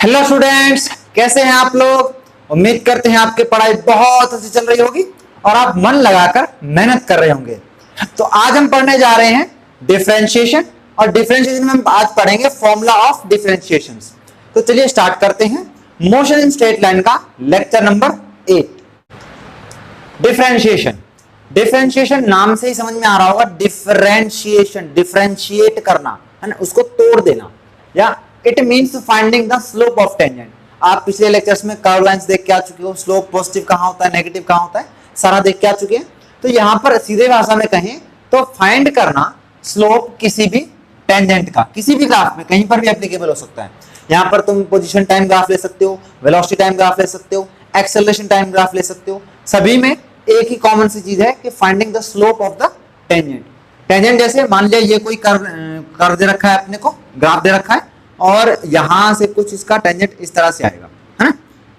Hello students, कैसे हैं आप लोग। उम्मीद करते हैं आपकी पढ़ाई बहुत अच्छी चल रही होगी और आप मन लगाकर मेहनत कर रहे होंगे। तो आज हम पढ़ने जा रहे हैं डिफरेंशिएशन, और डिफरेंशिएशन में हम आज पढ़ेंगे फॉर्मूला ऑफ डिफरेंशिएशन। तो चलिए स्टार्ट करते हैं मोशन इन स्ट्रेट लाइन का लेक्चर नंबर 8। डिफरेंशिएशन, डिफरेंशिएशन नाम से ही समझ में आ रहा होगा। डिफरेंशिएशन, डिफरेंशिएट करना है ना, उसको तोड़ देना, या it means finding the slope of tangent. आप पिछले लेक्चर्स में कर्व लाइंस देख के आ चुके हो, स्लोप पॉजिटिव कहां होता है, नेगेटिव कहां होता है, सारा देख के आ चुके हैं। तो यहां पर सीधे भाषा में कहें तो फाइंड करना स्लोप किसी भी टेंजेंट का, किसी भी ग्राफ में कहीं पर भी एप्लीकेबल हो सकता है। यहां पर तुम पोजीशन टाइम ग्राफ ले सकते हो, वेलोसिटी टाइम ग्राफ ले सकते हो, एक्सेलरेशन टाइम ग्राफ ले सकते हो। सभी में एक ही कॉमन सी चीज है कि finding the slope of the tangent. Tangent जैसे मान लिया ये कोई कर्व दे रखा है, अपने को ग्राफ दे रखा है और यहां से कुछ इसका टेंजेंट इस तरह से आएगा, है ना।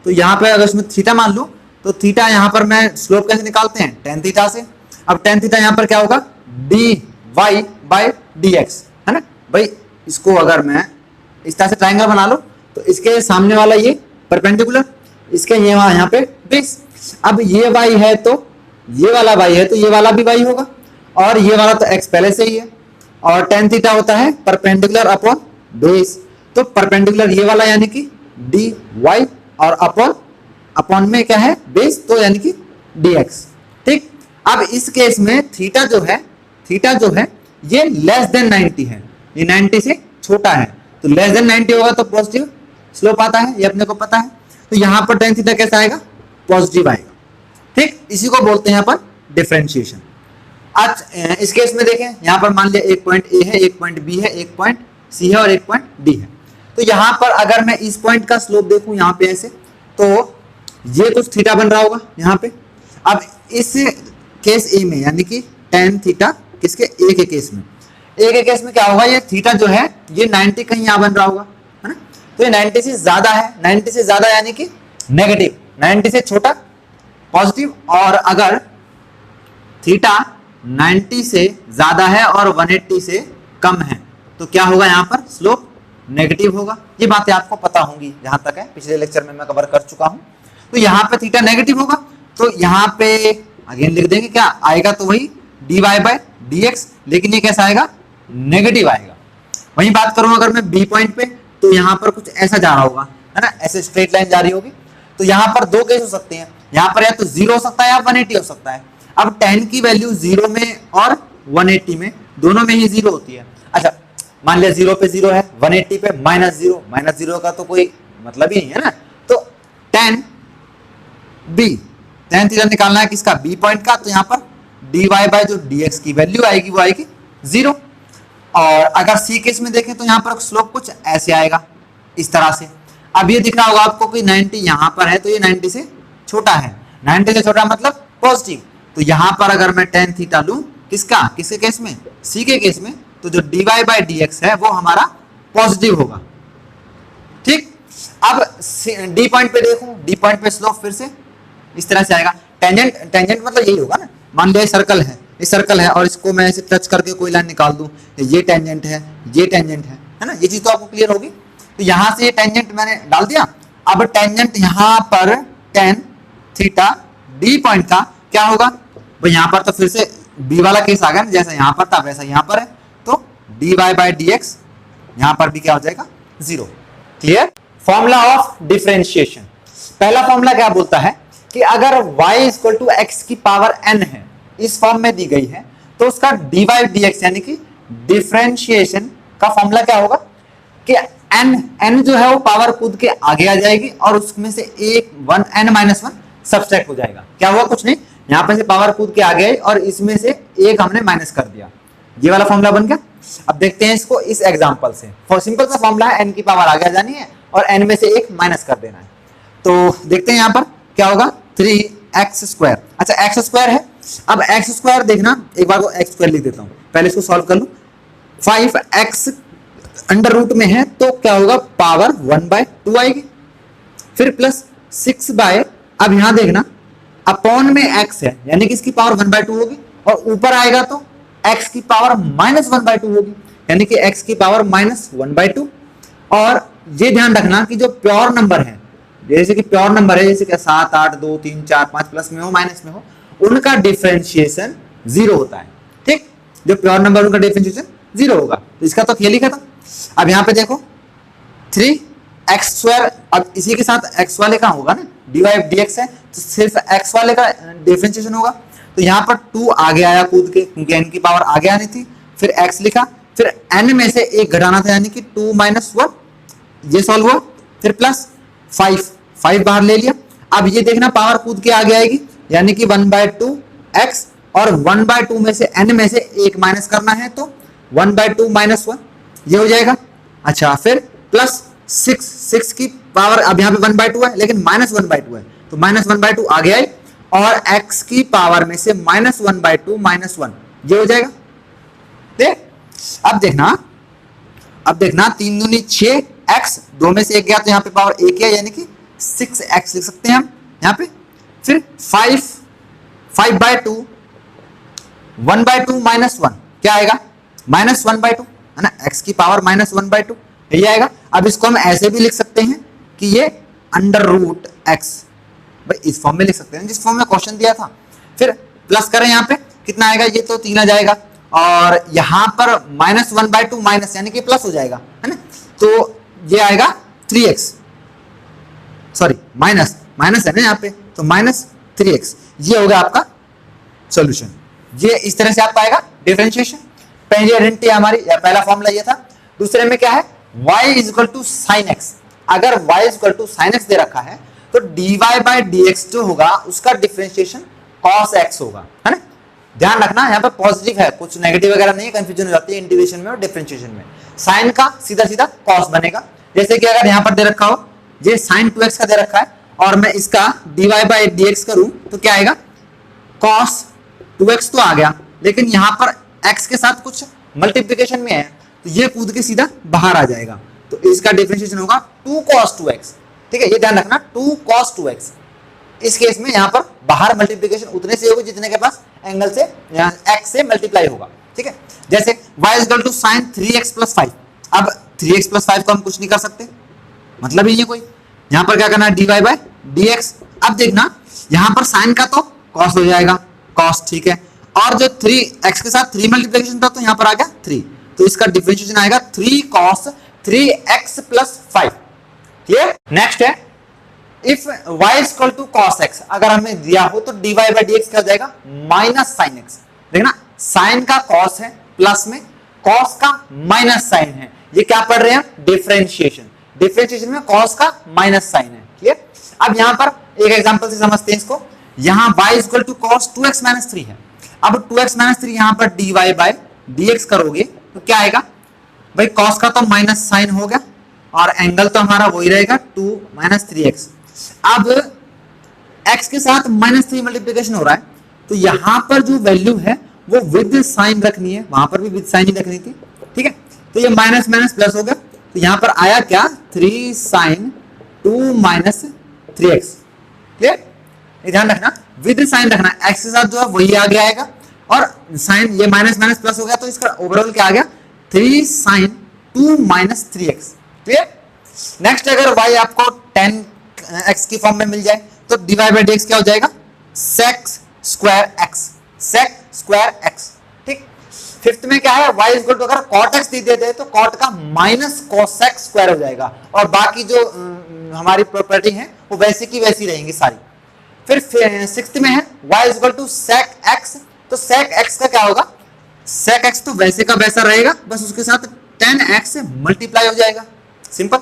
तो यहाँ पे अगर इसमें थीटा मान लूं तो थीटा यहाँ पर मैं स्लोप कैसे निकालते हैं, टेन थीटा से। अब टेन थीटा यहाँ पर क्या होगा, D Y by D X, है ना भाई। इसको अगर मैं इस तरह से ट्राइंगल बना लो तो इसके सामने वाला ये परपेंडिकुलर, इसके ये वहां यहाँ पे बेस। अब ये वाई है तो ये वाला वाई है तो ये वाला भी वाई होगा, और ये वाला तो एक्स पहले से ही है। और टेन थीटा होता है परपेंडिकुलर अपॉन बेस, तो परपेंडिकुलर ये वाला यानी कि डी वाई, और अपॉन में क्या है बेस, तो यानी कि डी एक्स। ठीक, अब इस केस में थीटा जो है ये लेस देन 90 है, ये 90 से छोटा है। तो लेस देन 90 होगा तो पॉजिटिव स्लोप आता है, ये अपने को पता है। तो यहां पर टेन थीटा कैसा आएगा, पॉजिटिव आएगा। ठीक, इसी को बोलते हैं अपन डिफरेंशिएशन। आज इस केस में देखें, यहां पर मान लिया एक पॉइंट ए है, एक पॉइंट बी है, एक पॉइंट सी है और एक पॉइंट डी है। तो यहां पर अगर मैं इस पॉइंट का स्लोप देखूं यहाँ पे ऐसे, तो ये कुछ थीटा बन रहा होगा यहाँ पे। अब इस केस ए में यानी कि टेन थीटा किसके, ए के केस में, ए के केस में क्या होगा, ये थीटा जो है ये 90 कहीं यहाँ बन रहा होगा, है ना। तो ये 90 से ज्यादा है, 90 से ज्यादा यानी कि नेगेटिव, 90 से छोटा पॉजिटिव। और अगर थीटा 90 से ज्यादा है और 180 से कम है तो क्या होगा, यहाँ पर स्लोप नेगेटिव होगा। ये बातें आपको पता होंगी, जहां तक है पिछले लेक्चर में मैं कवर कर चुका हूं। तो यहाँ पे थीटा नेगेटिव होगा तो यहाँ पे अगेन लिख देंगे, क्या आएगा, तो वही D Y by D X, लेकिन ये कैसा आएगा, नेगेटिव आएगा। वही बात करूं अगर मैं बी पॉइंट पे, तो यहाँ पर कुछ ऐसा जा रहा होगा, है ना, ऐसे स्ट्रेट लाइन जा रही होगी। तो यहाँ पर दो केस हो सकते हैं, यहाँ पर या तो 0 हो सकता है या 180 हो सकता है। अब 10 की वैल्यू 0 में और 180 में, दोनों में ही 0 होती है। अच्छा, मान लिया 0 पे 0 है, 180 पे -0 का तो कोई मतलब ही नहीं है ना। तो tan थीटा निकालना है किसका, बी पॉइंट का। तो यहाँ पर dy बाय जो dx की वैल्यू आएगी वो आएगी 0। और अगर सी केस में देखें तो यहाँ पर स्लोप कुछ ऐसे आएगा, इस तरह से। अब ये दिख रहा होगा आपको कि 90 यहाँ पर है तो ये 90 से छोटा है, 90 से छोटा मतलब पॉजिटिव। तो यहाँ पर अगर मैं tan थीटा लूं किसका, किसके केस में, सी के केस में, तो जो dy बाई dx है वो हमारा पॉजिटिव होगा। ठीक, अब डी पॉइंट पे देखूं, डी पॉइंट पे स्लोप फिर से इस तरह से आएगा। टेंजेंट मतलब यही होगा ना, मान लिया सर्कल है, इस सर्कल है और इसको मैं ऐसे टच करके कोई लाइन निकाल दूं, ये टेंजेंट है, ये टेंजेंट है ना। ये चीज तो आपको क्लियर होगी। तो यहां से ये टेंजेंट मैंने डाल दिया। अब टेंजेंट यहाँ पर tan थीटा डी पॉइंट का क्या होगा, भाई यहाँ पर तो फिर से बी वाला केस आ गया ना, जैसा यहाँ पर था वैसा यहाँ पर है। तो D Y by D X यहाँ पर भी क्या हो जाएगा, 0। क्लियर। फॉर्मूला ऑफ डिफरेंशिएशन, पहला फॉर्मूला क्या बोलता है कि अगर y इक्वल टू एक्स की पावर n है, इस फॉर्म में दी गई है, तो उसका डी वाई डी एक्स यानी कि डिफरेंशिएशन का फॉर्मूला क्या होगा कि n जो है वो पावर कूद के आगे आ जाएगी और उसमें से एक n-1 सब्सट्रैक्ट हो जाएगा। क्या हुआ, कुछ नहीं, यहाँ पे से पावर कूद के आ गए और इसमें से एक हमने माइनस कर दिया, ये वाला फॉर्मूला बन गया। अब देखते हैं इसको इस एग्जांपल से। सिंपल सा फॉर्मूला है, n की पावर आगे आ जानी है और n में से एक माइनस कर देना है। तो देखते हैं यहाँ पर क्या होगा, 3x²। अच्छा, x² है। अब x² देखना, एक बार को x² लिख देता हूँ, पहले इसको सॉल्व कर लूं। 5x अंडर रूट में है तो क्या होगा, पावर 1/2 आएगी, फिर प्लस 6 अब यहां देखना अपॉन में x है यानी कि इसकी पावर 1/2 होगी, और ऊपर आएगा तो x की पावर -1/2 होगी यानी कि x की पावर -1/2, और ये ध्यान रखना कि जो प्योर नंबर है, जैसे कि प्योर नंबर है जैसे कि 7 8 2 3 4 5 प्लस में हो माइनस में हो, उनका डिफरेंशिएशन 0 होता है। ठीक, जो प्योर नंबर उनका डिफरेंशिएशन 0 होगा। तो इसका तो खेल ही खत्म। अब यहाँ पे देखो 3x², अब इसी के साथ x वाले का होगा ना, dy dx है तो सिर्फ x वाले का डिफरेंशिएशन होगा। तो यहाँ पर 2 आगे आया कूद के, क्योंकि n की पावर आगे आनी थी, फिर x लिखा, फिर n में से 1 घटाना था यानी कि 2 - 1, ये सॉल्व हुआ, फिर प्लस 5 बाहर ले लिया। अब ये देखना पावर कूद के आगे आएगी यानी कि 1/2 x, और 1/2 में से n में से 1 माइनस करना है तो 1/2 - 1 ये हो जाएगा। अच्छा, फिर प्लस 6 की पावर, अब यहाँ पे 1/2 है लेकिन -1/2 है तो -1/2 आगे आई, और x की पावर में से -1/2 - 1 ये हो जाएगा। देख अब देखना 3 दूनी 6 x, 2 में से 1 गया तो यहाँ पे पावर 1 है यानी कि 6x लिख सकते हैं हम यहाँ पे। फिर 5/2 1/2 - 1 क्या आएगा, -1/2 है ना, x की पावर -1/2 यही आएगा। अब इसको हम ऐसे भी लिख सकते हैं कि ये √x, भाई इस फॉर्म में लिख सकते हैं जिस फॉर्म में क्वेश्चन दिया था। फिर प्लस करें यहाँ पे कितना आएगा, ये तो 3 आ जाएगा, और यहाँ पर -1/2 माइनस यानी कि प्लस हो जाएगा है ना, तो ये आएगा 3x, सॉरी माइनस है ना यहाँ पे, तो -3x ये होगा आपका सॉल्यूशन। ये इस तरह से आपका आएगा डिफरेंशिएशन। पहली आइडेंटिटी हमारी, या पहला फॉर्मूला ये था। दूसरे में क्या है, y = sin x। अगर y = sin x दे रखा है तो dy/dx जो होगा उसका डिफरेंशिएशन cos x होगा, है ना। ध्यान रखना यहाँ पे पॉजिटिव है, कुछ नेगेटिव वगैरह नहीं, कंफ्यूजन हो जाती है इंटीग्रेशन में और डिफरेंशिएशन में। साइन का सीधा सीधा cos बनेगा, जैसे कि अगर यहाँ पर दे रखा हो ये sin 2x का दे रखा है और मैं इसका dy/dx करूं तो क्या आएगा, cos 2x तो आ गया, लेकिन यहाँ पर x के साथ कुछ मल्टीप्लिकेशन में है तो ये कूद के सीधा बाहर आ जाएगा, तो इसका डिफरेंशिएशन होगा 2 cos 2x। ठीक है, ये ध्यान रखना 2 cos 2x। इस केस में यहाँ पर बाहर मल्टीप्लिकेशन उतने से होगी जितने के पास एंगल से x से मल्टीप्लाई होगा। ठीक है, जैसे y = sin 3x + 5। अब 3x + 5 को हम कुछ नहीं कर सकते, मतलब ही नहीं कोई। यहाँ पर क्या करना है, dy/dx। अब देखना यहाँ पर sin का तो cos हो जाएगा, cos ठीक है, और जो 3x के साथ 3 मल्टीप्लिकेशन था तो यहाँ पर आ गया 3, तो इसका डिफरेंशिएशन आएगा 3 cos 3x + 5। क्लियर। नेक्स्ट है इफ y = cos x, अगर हमें दिया हो तो dy/dx क्या हो जाएगा, -sin x। देखना sin का cos है, प्लस में cos का माइनस साइन है, ये क्या पढ़ रहे हैं, डिफरेंशिएशन। डिफरेंशिएशन में cos का माइनस साइन है। क्लियर। अब यहाँ पर एक एग्जांपल से समझते हैं इसको। यहाँ y = cos 2x - 3 है। अब 2x - 3 यहाँ पर dy/dx करोगे तो क्या आएगा, भाई cos का तो माइनस साइन हो गया और एंगल तो हमारा वही रहेगा 2 - 3x। अब x के साथ -3 मल्टीप्लिकेशन हो रहा है तो यहाँ पर जो वैल्यू है वो विद साइन रखनी है, वहां पर भी विद साइन ही रखनी थी। ठीक है, तो ये माइनस माइनस प्लस हो गया, तो यहाँ पर आया क्या, 3 sin 2 - 3x। क्लियर। ध्यान रखना विद साइन रखना, x के साथ जो है वही आगे आएगा, और साइन ये माइनस माइनस प्लस हो गया तो इसका ओवरऑल क्या आ गया, 3 sin 2 - 3x। क्लियर। नेक्स्ट अगर y आपको 10x की फॉर्म में मिल जाए तो dy/dx क्या हो जाएगा, sec square x। ठीक। फिफ्थ में क्या है, y = अगर cot x दे देते तो cot का माइनस cosec स्क्वायर हो जाएगा, और बाकी जो हमारी प्रॉपर्टी है वो वैसी की वैसी रहेंगी सारी। फिर सिक्स्थ में है y = sec x, तो sec x का क्या होगा, sec x तो वैसे का वैसा रहेगा, बस उसके साथ 10x से मल्टीप्लाई हो जाएगा, सिंपल।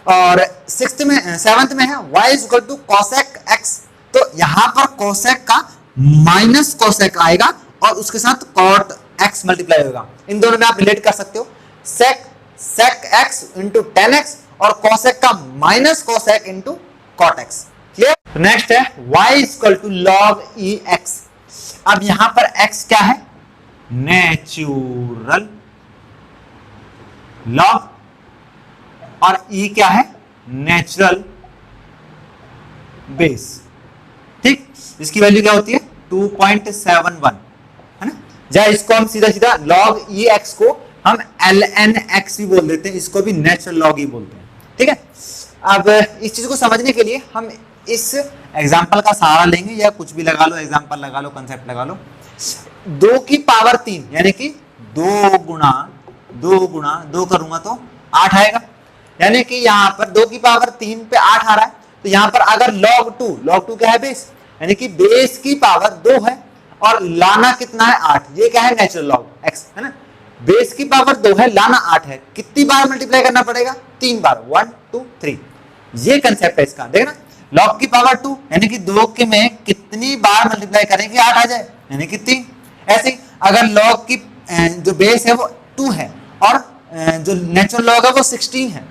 और सेवंथ में है y = cosec x, तो यहां पर cosec का माइनस cosec आएगा और उसके साथ cot x मल्टीप्लाई होगा। इन दोनों में आप रिलेट कर सकते हो, sec x into 10x और cosec का minus cosec into cot x। Clear. Next है y = log e x। अब यहां पर x क्या है, नेचुरल लॉग, और e क्या है, नेचुरल बेस। ठीक, इसकी वैल्यू क्या होती है, 2.71 है ना। या इसको हम सीधा सीधा log e x को हम ln x भी बोल देते हैं, इसको भी नेचुरल लॉग ही बोलते हैं। ठीक है। अब इस चीज को समझने के लिए हम इस एग्जाम्पल का सहारा लेंगे, या कुछ भी लगा लो, एग्जाम्पल लगा लो, कंसेप्ट लगा लो। 2 की पावर 3 यानी कि 2 गुणा 2 करूंगा तो 8 आएगा, यानी कि यहाँ पर 2 की पावर 3 पे 8 आ रहा है। तो यहाँ पर अगर log 2 क्या है, बेस, यानी कि बेस की पावर 2 है और लाना कितना है 8, ये क्या है, नेचुरल लॉग x है ना। बेस की पावर 2 है, लाना 8 है, कितनी बार मल्टीप्लाई करना पड़ेगा, 3 बार, 1 2 3। ये कंसेप्ट है इसका, देखना log की पावर 2 यानी कि 2 के में कितनी बार मल्टीप्लाई करें कि 8 आ जाए, यानी कि 3। ऐसे ही अगर log की जो बेस है वो 2 है और जो नेचुरल लॉग है वो 16 है,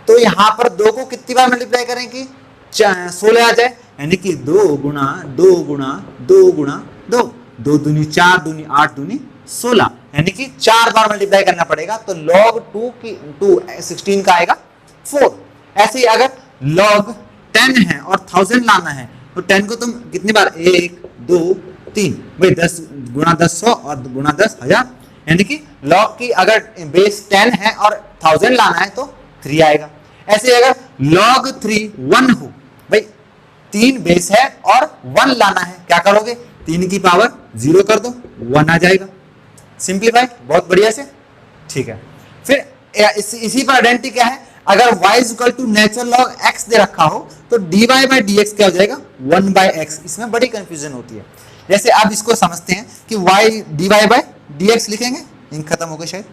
तो यहाँ पर 2 को कितनी बार मल्टीप्लाई करें कि 16 आ जाए, यानी कि 2 गुणा 2 गुणा 2 गुणा 2, 2 दूनी 4 दूनी 8 दूनी 16, यानी कि 4 बार मल्टीप्लाई करना पड़ेगा। तो log 2 16 का आएगा 4। ऐसे ही अगर log 10 है और 1000 लाना है तो 10 को तुम कितनी बार, 1 2 3, भाई 10 गुणा 10 100 और गुणा 10 1000, यानी कि log की अगर बेस 10 है और 1000 लाना है तो 3 आएगा। ऐसे अगर log 3 1 हो, भाई 3 बेस है और 1 लाना है, क्या करोगे, 3 की पावर 0 कर दो, 1 आ जाएगा। सिंप्लीफाई बहुत बढ़िया से, ठीक है। फिर इसी पर आइडेंटिटी क्या है, अगर y is equal to natural log x दे रखा हो तो dy बाई dx क्या हो जाएगा, 1 बाई x। इसमें बड़ी कंफ्यूजन होती है। जैसे अब इसको समझते हैं कि y dy बाई dx लिखेंगे, इंक खत्म हो गई शायद।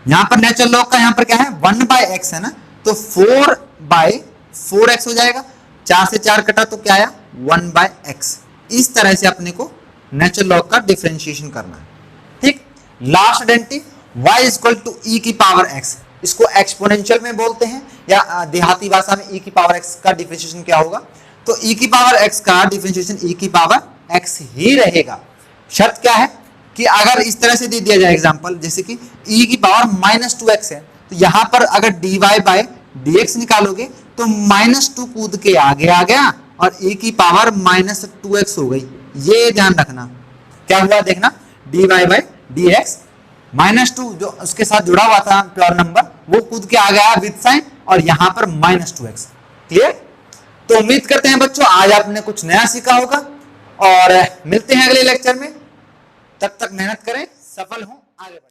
यहां पर नेचुरल लॉग का यहाँ पर क्या है, 1 बाई x है ना, तो 4 बाई 4x हो जाएगा। 4 से 4 कटा तो क्या आया, 1 बाई x। इस तरह से अपने को नेचुरल लॉग का डिफरेंशिएशन करना है, ठीक। Last identity y is equal to e की पावर x, इसको एक्सपोनेंशियल में बोलते हैं, या देहाती भाषा में e की पावर x का डिफरेंशिएशन क्या होगा, तो e की पावर x का डिफरेंशिएशन e की पावर x ही रहेगा। शर्त क्या है कि अगर इस तरह से दे दिया जाए एग्जांपल, जैसे कि e की पावर -2x है, तो यहां पर अगर dy बाय dx निकालोगे तो -2 कूद के आगे आ गया और e की पावर -2x हो गई। ये ध्यान रखना, क्या हुआ देखना, dy बाय dx -2 जो उसके साथ जुड़ा हुआ था प्योर नंबर, वो कूद के आ गया विद साइन और यहां पर -2x। क्लियर। तो उम्मीद करते हैं बच्चों आज आपने कुछ नया सीखा होगा और मिलते हैं अगले लेक्चर में। तब तक मेहनत करें, सफल हों, आगे बढ़ें।